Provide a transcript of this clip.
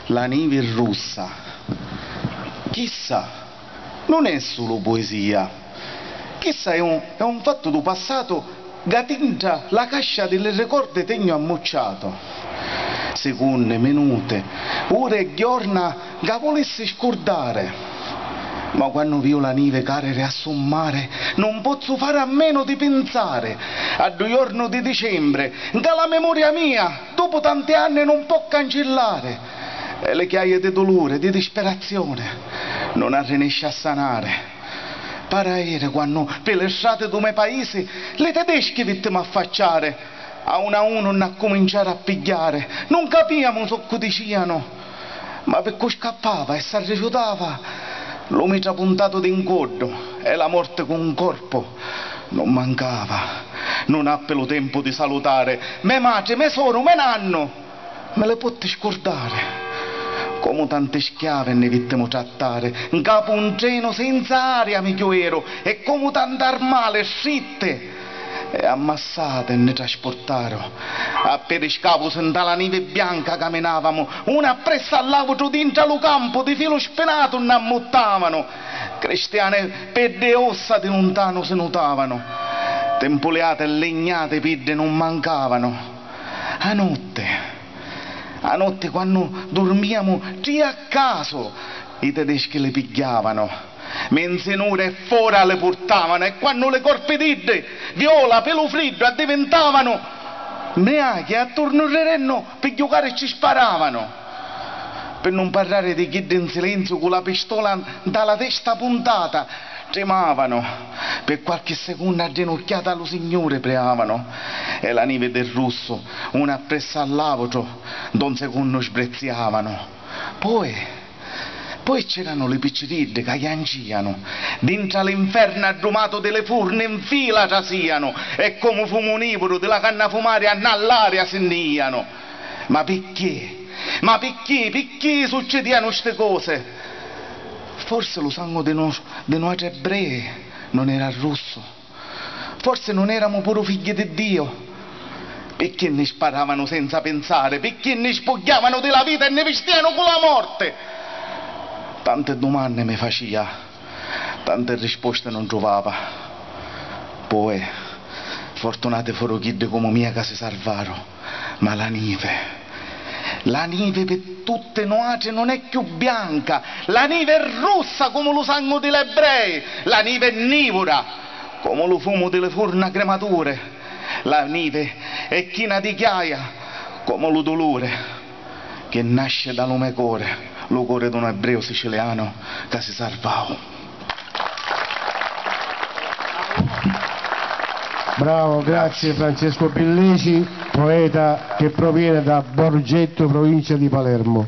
La neve russa. Chissà, non è solo poesia. Chissà, è un fatto del passato che tinta la cascia delle ricordi tegno ammucciato. Seconde, minute, ore e giorni che volessi scordare. Ma quando vedo la neve carere a sommare, non posso fare a meno di pensare a 2 giorni di dicembre, che la memoria mia, dopo tanti anni, non può cancellare. E le chiaie di dolore, di disperazione, non arrinesce a sanare. Paraere quando per le strade del mio paese le tedesche vittime affacciare, a uno non a cominciare a pigliare, non capiamo so che dicevano, ma perché scappava e si rifiutava, lo mitra puntato d'incodo e la morte con un corpo non mancava. Non appelo tempo di salutare, me madre, me soro, me nanno, me le potti scordare. Come tante schiave ne vittimo trattare, in capo un treno senza aria mi chiuero, e come tante armale scitte e ammassate ne trasportaro. A periscapo sentà la neve bianca camminavamo, una appresso all'altro dentro lo campo di filo spenato ne ammottavano. Cristiane per de ossa di lontano si notavano, tempoleate e legnate pidde non mancavano. A notte quando dormiamo già a caso i tedeschi le pigliavano, menzenure e fora le portavano, e quando le corpididde viola pelo freddo addiventavano neanche attorno al renno per giocare ci sparavano. Per non parlare di chi in silenzio con la pistola dalla testa puntata tremavano, per qualche secondo aggenocchiata allo Signore preavano, e la neve del russo una appresso all'altro d'un secondo sbreziavano. Poi c'erano le picciridde che ianciano, dentro l'inferno addomato delle furne in fila trasiano, e come fumo niporo della canna fumare all'aria sendiano. Ma perché? Ma perché succedevano queste cose? Forse lo sangue di noi ebrei non era russo, forse non eravamo pure figli di Dio. Perché ne sparavano senza pensare? Perché ne spogliavano della vita e ne vestivano con la morte? Tante domande mi faceva, tante risposte non trovava. Poi, fortunate furono chi come mia che si salvarono, ma la neve per tutte noi non è più bianca, la neve è rossa come lo sangue degli ebrei, la neve è nivora come lo fumo delle forna cremature, la neve è china di chiaia come lo dolore che nasce dal mio cuore, lo cuore di un ebreo siciliano che si salvò. Bravo, grazie Francesco Belleci, poeta che proviene da Borgetto, provincia di Palermo.